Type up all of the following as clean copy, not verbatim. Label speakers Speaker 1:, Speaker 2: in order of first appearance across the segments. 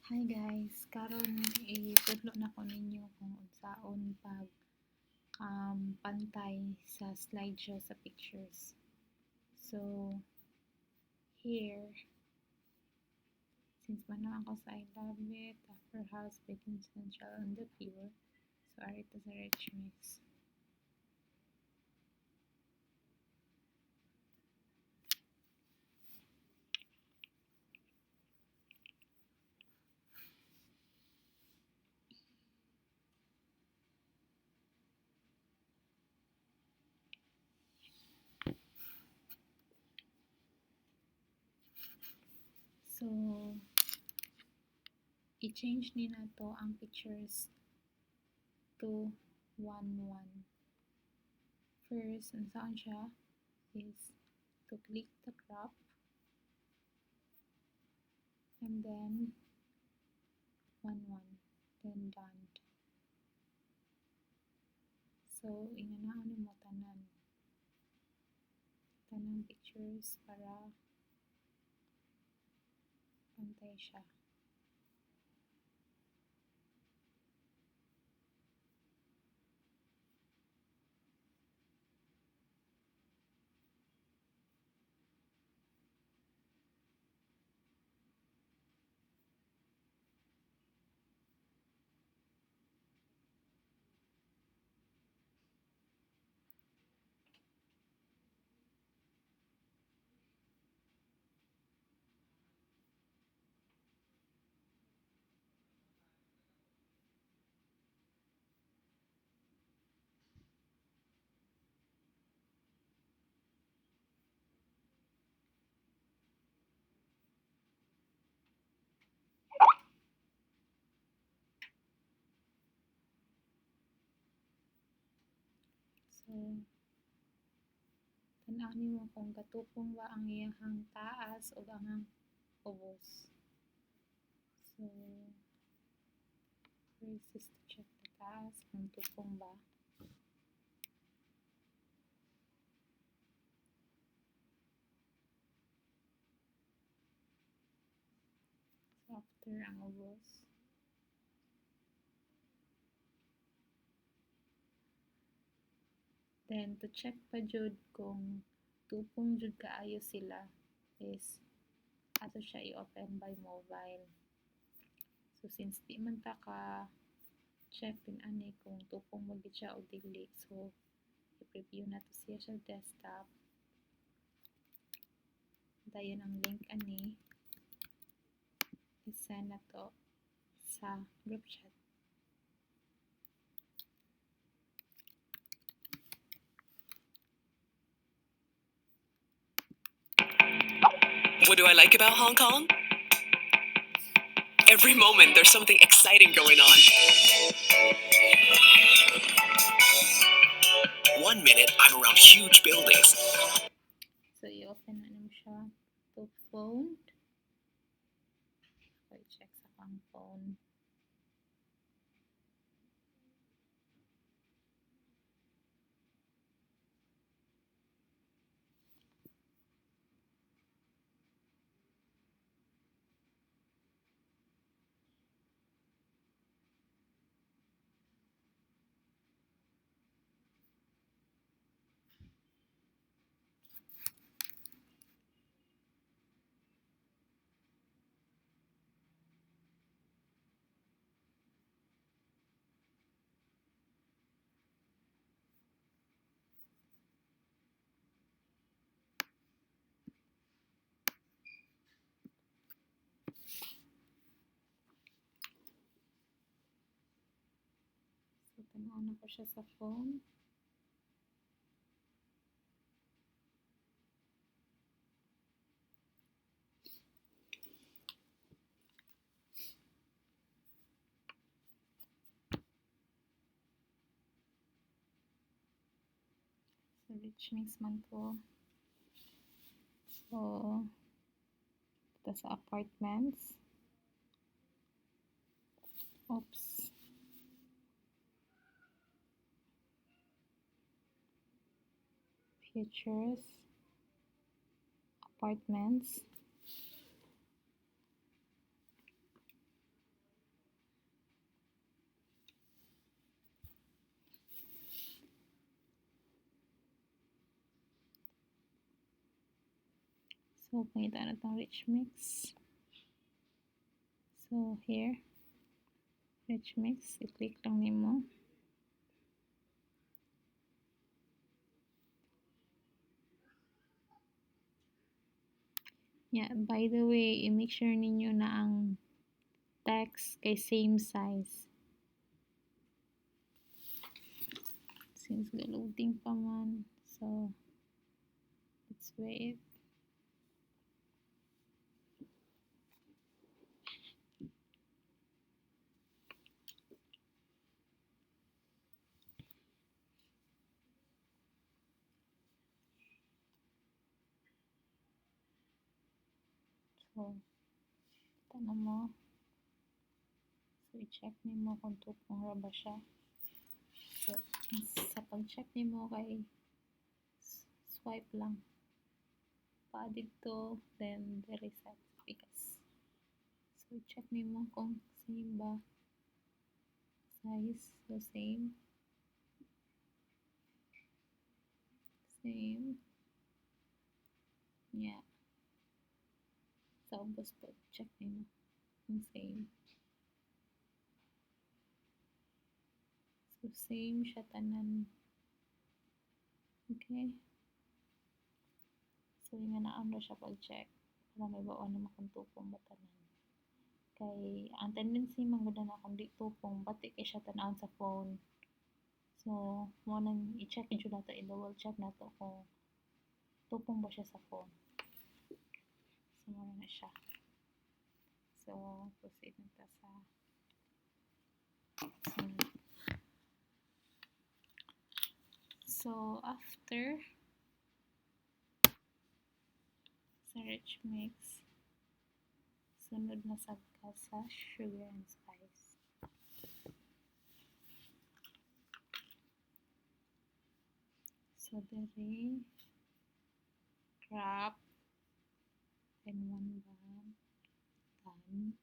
Speaker 1: Hi guys, karon itudlo na ko ninyo kung unsaon pag pantay sa slideshow sa pictures. So here, since man ako sa I Love It, After House, Baking Essential, and The Pure, so ari ito sa Rich Mix. So, i-change ni na to ang pictures to 1:1. First, unsaon siya is to click the crop and then 1:1, then done. So, inganaon mo tanan pictures para pantay siya. So, tanaw nimo kung katupong ba ang iyahang taas o ang ubos. So, first is to check the taas kung tupong ba. So, after ang ubos. Then, to check pa jud kung tupong jud kaayo sila is ato siya i-open by mobile. So, since di man ta ka check ani kung tupong mo gid siya o dili. So, i-preview na to siya sa desktop. Dayon ang link ani i-send na to sa group chat.
Speaker 2: What do I like about Hong Kong? Every moment there's something exciting going on. 1 minute I'm around huge buildings.
Speaker 1: So, i-open na naman siya to phone. So, i-check sa kang phone. So, tanaw na ko siya sa phone. So, Rich Mix man to. So, ito sa apartments. Oops. Pictures. Apartments. So, pangita na itong rich mix. So, here, rich mix, i-click lang nimo. Yeah, by the way, i-make sure ninyo na ang text kay same size. Since loading pa man, so let's wait. So, tanong mo. So, i-check nimo kung tupong ra ba siya. So, sa pag-check nimo kay swipe lang. Pa dito, then reset because. So, check nimo kung same ba size. So, same. Same. Yeah. Tapos po, check nimo kung same. So, same siya tanan. Okay? So, nga naan ra siya pag-check para may bawaan naman kung tupong ba tanan. Kay, ang tendency mangguna na kung di tupong, bati kay siya tanawon sa phone. So, mo nang i-check yun na to, i-double check na to kung tupong ba siya sa phone. So, mo na siya. So, proceed na ta sa sunod. So, after sa rich mix, sunod na sad ka sa sugar and spice. So, dere, drop, and 1 bag, done.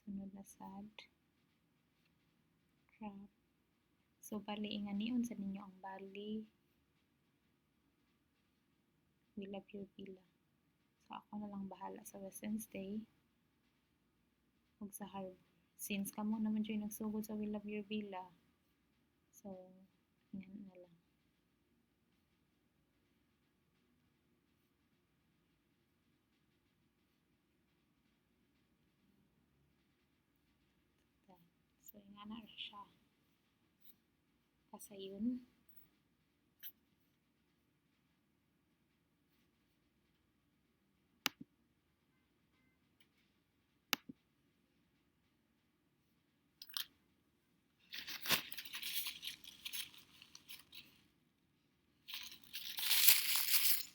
Speaker 1: Sunod na sad, drop. So, bali, inganion sa ninyo ang bali. We love your Villa. So, ako na lang bahala sa Wednesday ug sa Harbor. Since kamo naman dyan nagsugod sa We Love Your Villa, so, yan na lang. So, yan na siya. Kasayon.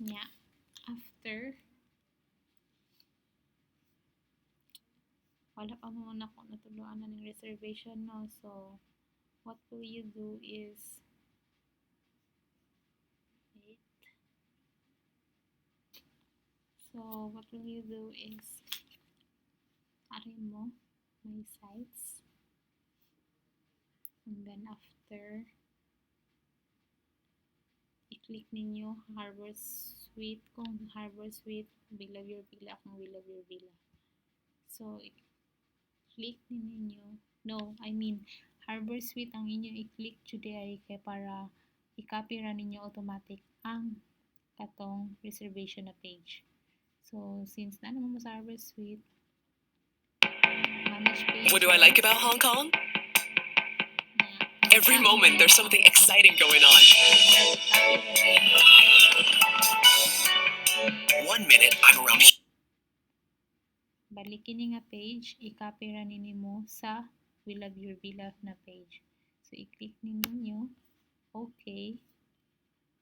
Speaker 1: Nya, after, wala pa mo na ako natuluan na ng reservation, no? So, what will you do is, wait. So, what will you do is, arin mo, my sites. And then after, i-click ninyo Harbor Suite. Kung Harbor Suite, We Love Your Villa. Kung We Love Your Villa. So, i-click ninyo. No, I mean, Harbor Suite ang inyo i-click today kay para i-copy ra ninyo automatic ang katong reservation na page. So, since na naman mo sa Harbor Suite, manage page.
Speaker 2: What do I like about Hong Kong? Every moment there's something exciting going on. 1 minute, I'm around.
Speaker 1: Balikin ni nga page, i-copy ra ninyo sa We Love Your Villa na page. So, i-click ninyo, okay.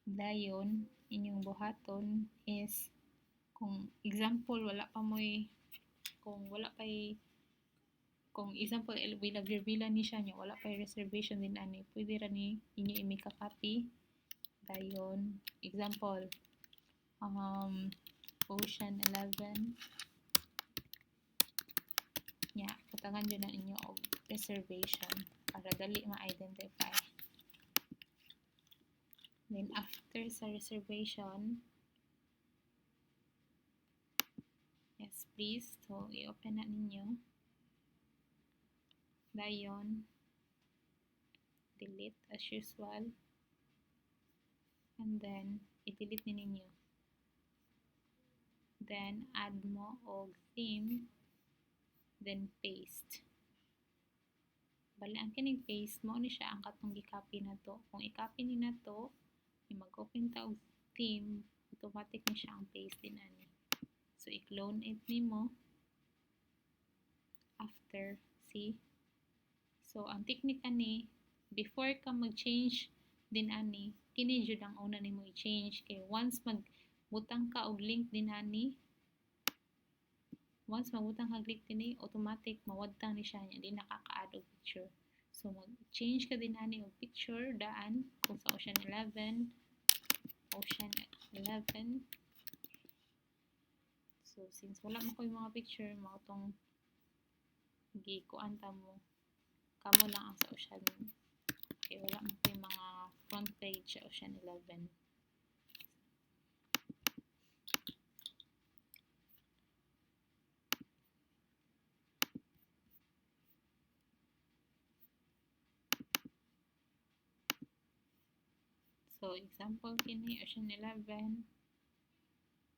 Speaker 1: Dayon, inyong buhaton is, kung example, wala pa mo'y, kung wala pa'y, kung example, We Love Your Villa ni siya nyo, wala pa'y reservation din ani, pwede ra ni inyo i-make-a-copy. Dayon, example, Ocean 11. Yeah, putangan dyan na inyo og reservation para dali ma-identify. Then, after sa reservation, please. So, i-open na ninyo. Dayon, delete as usual. And then, i-delete ninyo. Then, add mo og theme. Then, paste. Bali, ang kinig paste mo, ni siya ang katong gi-copy na to. Kung i-copy ni na to, mag-open ta og theme, automatic ni siya ang paste din ani. So, i-clone it nimo. After, see? So, ang technique ani, before ka mag-change din ani, kini jud ang una nimo i-change. Kay once magbutang ka og link din ani, once magbutang ka link din automatic mawadtang ni siya niya, di nakaka-add og picture. So, mag-change ka din ani og picture daan kung sa Ocean 11. So, since wala mo ko yung mga picture, mga itong gikuan ta mo, kamo lang ang sa Ocean. Okay, wala mo ko yung mga front page sa Ocean 11. So, example kini Ocean 11.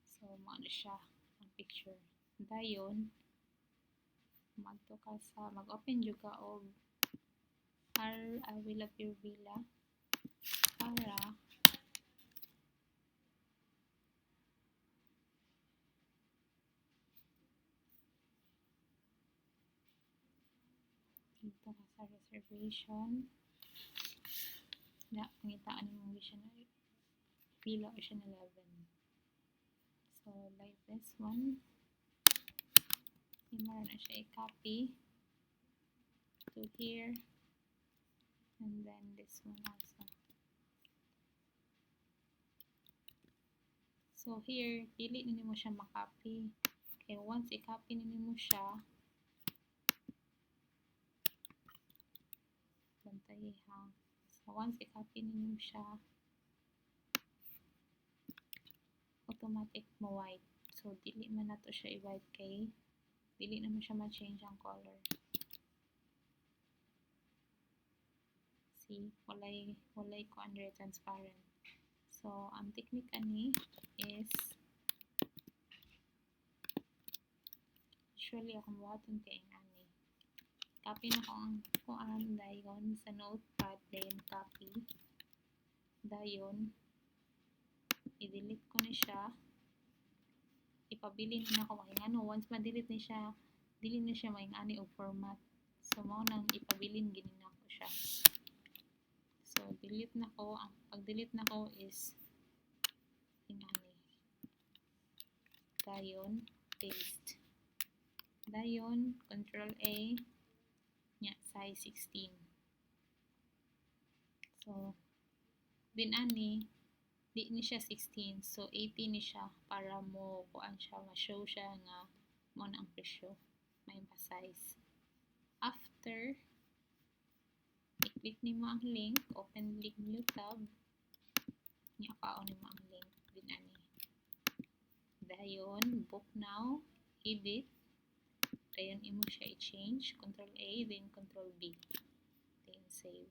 Speaker 1: So, maano siya ang picture. Dayon, mag-open jud ka og I Will Love Your Villa para dito ka sa reservation. Pangitaan mo Ocean Villa Ocean 11. So, like this one. Himara na siya i-copy to here. And then this one also. So, here, pili nini mo siya makopy. Okay, once i-copy nini mo siya, bantay ha. So, once i-copy nini mo siya, automatic mo white. So, dili man na to siya i-white kay dili naman siya ma-change ang color. See, walay ko under transparent. So, ang technique ani is usually akong buhaton kay ani. Copy na ko ang kuan dayon sa notepad, then copy. Dayon, i-delete ko na siya. Ipabilin na ako maingano. Once ma-delete ni siya, dili na siya maingani og format. So, mao nang ipabilin gini na ko siya. So, delete na ko. Ang pag-delete na ko is ingani. Dayon, paste. Dayon, Control A, nya, size 16. So, din ani, di ni siya 16. So, 18 ni siya para mo kuan siya, ma-show siya nga mo na ang presyo. Ma-emphasize. After, i-click ni mo ang link, open link new tab, i-akaon ni mo ang link din ani. Dayon, book now, edit, dayon imo siya i-change, Control A, then Control B, then save.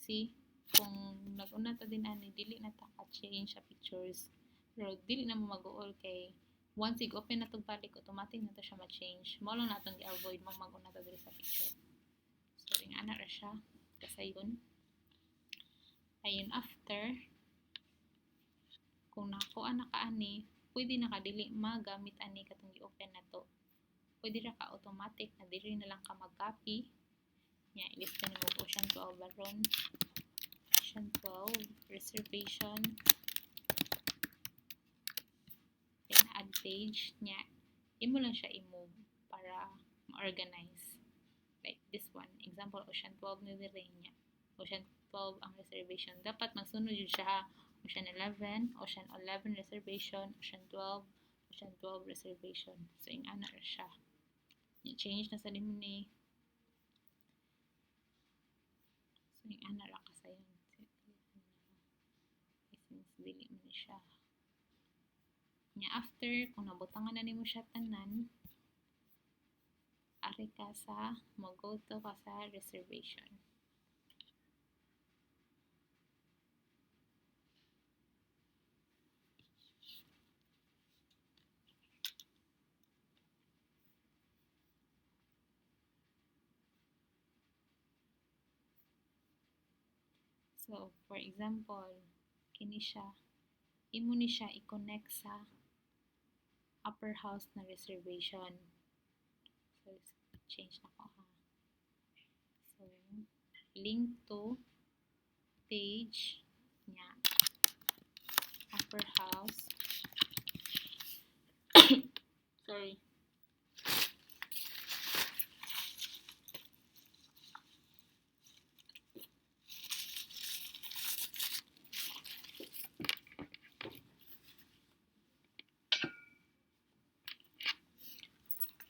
Speaker 1: See, kung nag-una ta din ani, dili na ta ka-change sa pictures, pero dili na mo mag-uol kay once i-open na to balik, automatic na to siya ma-change. Mo lang natong i-avoid mo mag-una ta diri sa picture. So, ingana ra siya. Kasayon. Ayun, after, kung nakuha na ka ani, pwede na ka dili magamit ani katong i-open na to. Pwede ra ka automatic na dili na lang ka mag-copy. Nya, ilista ni mo Ocean 12 baron. Ocean 12, reservation. Then, add page. Nya, imo lang siya i-move para ma-organize. Like this one. Example, Ocean 12 na dire niya. Ocean 12 ang reservation. Dapat magsunod yun siya. Ocean 11, Ocean 11 reservation, Ocean 12, Ocean 12 reservation. So, ingana ra siya. I-change na sa nimo ni. So, ingana ra ka sa yun. Since dili mo ni siya Nya after kung nabutangan na nimo siya tanan, ari ka sa go to ka sa reservation. So, for example, kini siya, imo ni siya i-connect sa upper house na reservation. So, change na ko ha. So, link to page niya upper house. Sorry.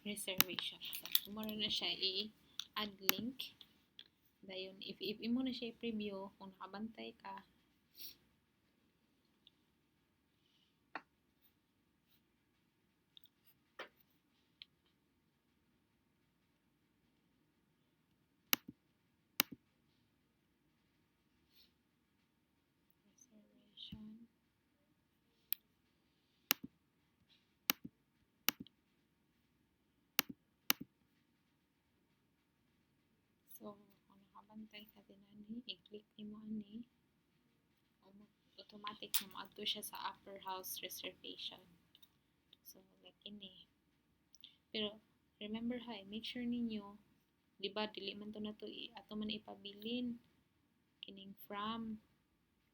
Speaker 1: Reservation. So, mo na siya i-add link. Dayon, if imo na siya i-preview, kung nakabantay ka, reservation. So, kung nakabantay ka din ani, i-click nimo ani, automatic na maadto siya sa upper house reservation. So, like ini. Pero, remember ha, make sure ninyo, di ba, dili man to na to, ato man ipabilin, kining from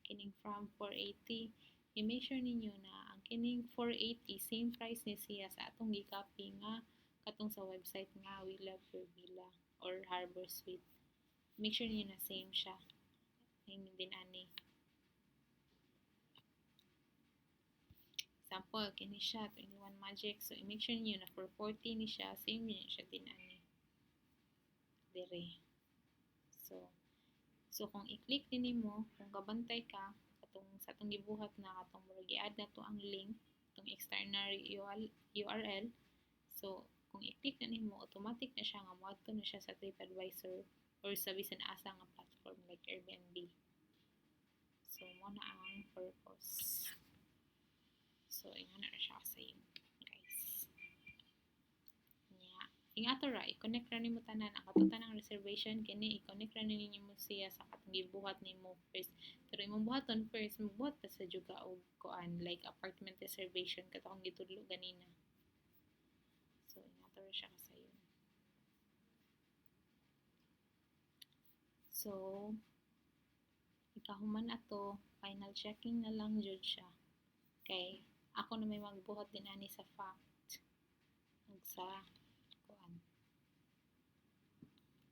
Speaker 1: 480. I-make sure ninyo na ang kining 480, same price ni siya sa atong gi-copy nga katong sa website nga We Love Your Villa or Harbor Suite. Make sure ninyo na same siya. Ngayon din ani. Example, kini siya 21 Magic. So, i-make sure ninyo na for 40 ni siya, same niya siya din ani. Dire. So kung i-click din mo, kung kabantay ka, sa atong gibuhat na katong murag i-add na to ang link, itong external URL. So kung i-click na nimo, automatic na siya nga moadto na siya sa TripAdvisor or sa bisan asa nga platform like Airbnb. So mo na ang purpose. So ingon na siya kasayo, guys. Ingato ra, i-connect ra nimo tanan ang katutan ng reservation kini i-connect ra ninyo mo siya sa katong gibuhat nimo first. Pero imong buhaton first, magbuhat ta sa juga og kuan like apartment reservation katong gitudlo ganina. So ingato ra siya kasayo. So ikahuman ato, final checking na lang jud siya. Kay ako na may magbuhat din ani sa fact ug sa kuan.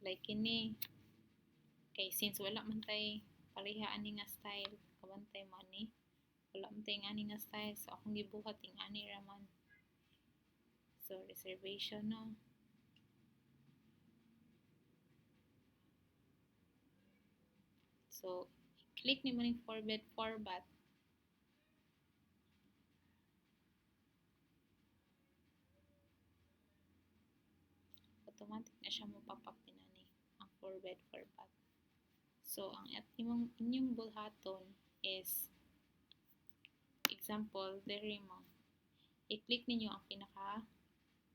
Speaker 1: Like kini, kay since wala man tay pareha ani nga style, kabantay mo ani, wala man tay ani nga style, so akong gibuhat ing ani ra man. So reservation no. So click nimo ning 4 bed 4 bath. Automatic na siya mo pop up din ani ang 4 bed 4 bath. So ang inyong bulhaton is example, diri mo i-click ninyo ang pinaka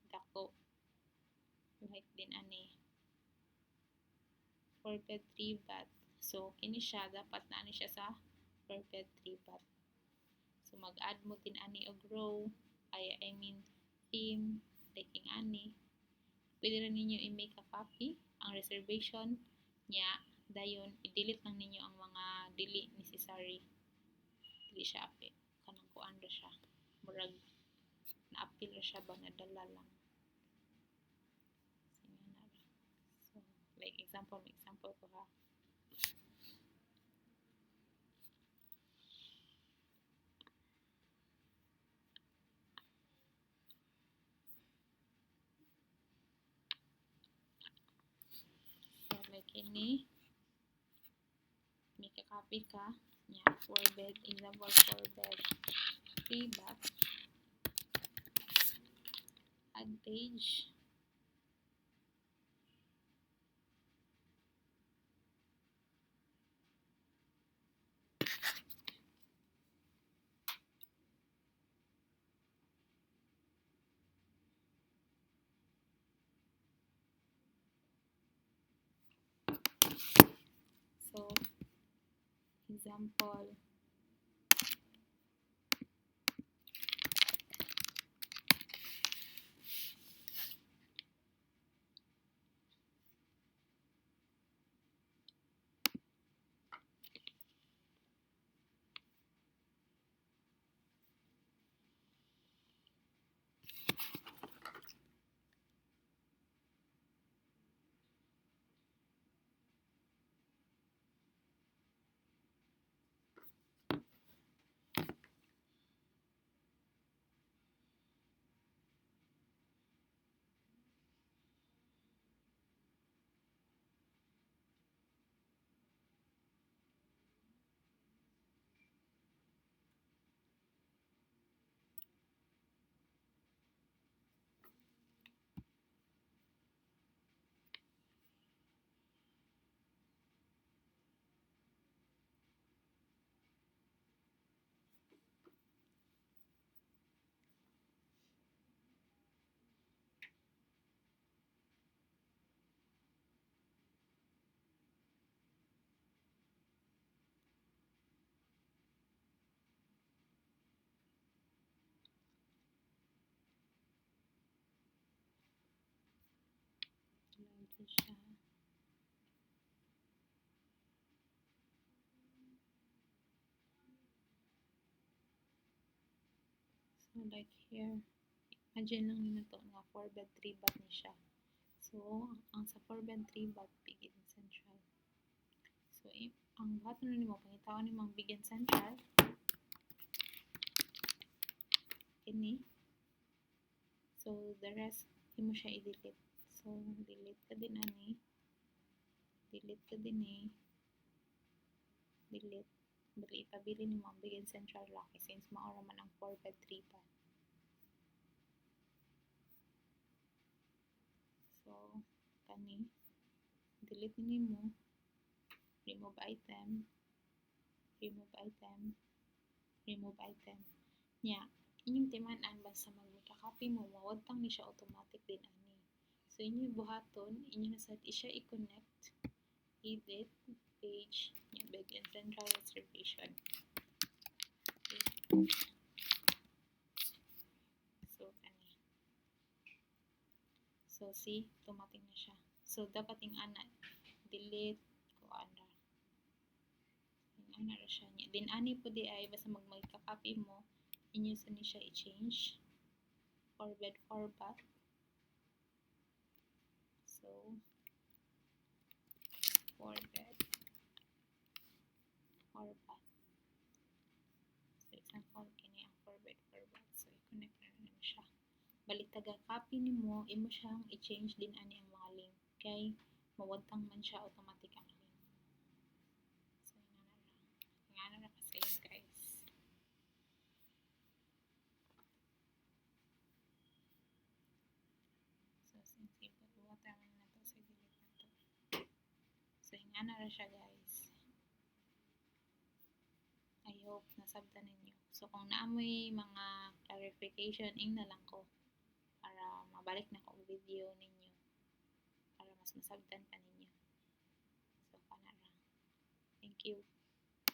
Speaker 1: dako. Like din ani 4 bed 3 bath. So kini siya dapat na ani siya sa 4 bed 3 bath. So mag-add mo din ani og row, I mean theme, taking ani. Pwede rin ninyo i-make a copy ang reservation niya, dayon i-delete lang ninyo ang mga dili necessary. Dili siya api, kanang kuan ra siya. Murag na-appeal ra siya ba nadala lang. So like example ko ha. Ini make a copy ka niya 4 bed, example 4 bed 3 bath. add page. So, example, ito siya. So, like here, imagine lang nyo to nga 4-bed 3-bath ni siya. So, ang sa 4-bed 3-bath, big and central. So, ang bath na nimo, pangitaon ni mga big and central, ini. So, the rest, hindi mo siya i-delete. So, delete ka din ani. Delete ka din delete. Bali, ipabili ni mo ang big and central lock since maura man ang 4-bed 3-bath. So, kani, delete ni mo, remove item, remove item, remove item. Nya, inyong timan-an basta mag-copy mo, mawagtang ni siya automatic din ani. So, inyong buhaton, inyong nasa siya i-connect, edit, page, nya, big and central reservation. Okay. So, kani. So, see, automatic na siya. So, dapat yung ana, delete, ko ana. Yung ana ra siya niya. Then, ani po di ay, basta mag-copy mo, inyo sa ni siya i-change. 4-bed 4-bath. So, 4-bed 4-bath. So, example, kini ang 4-bed 4-bath. So, i-connect na rin siya. Balik taga-copy ni mo, imo siyang i-change din ani ang mga link. Kay, mawagtang man siya automatic ang link. So, nga na kasi yun, guys. So, since ibubuhat naman na to, so delete na to. So, nga na siya, guys. I hope nasabtan ninyo. So, kung naamoy mga clarification, na lang ko para mabalik na ko video ninyo para mas masabtan pa ninyo. So, panara. Thank you.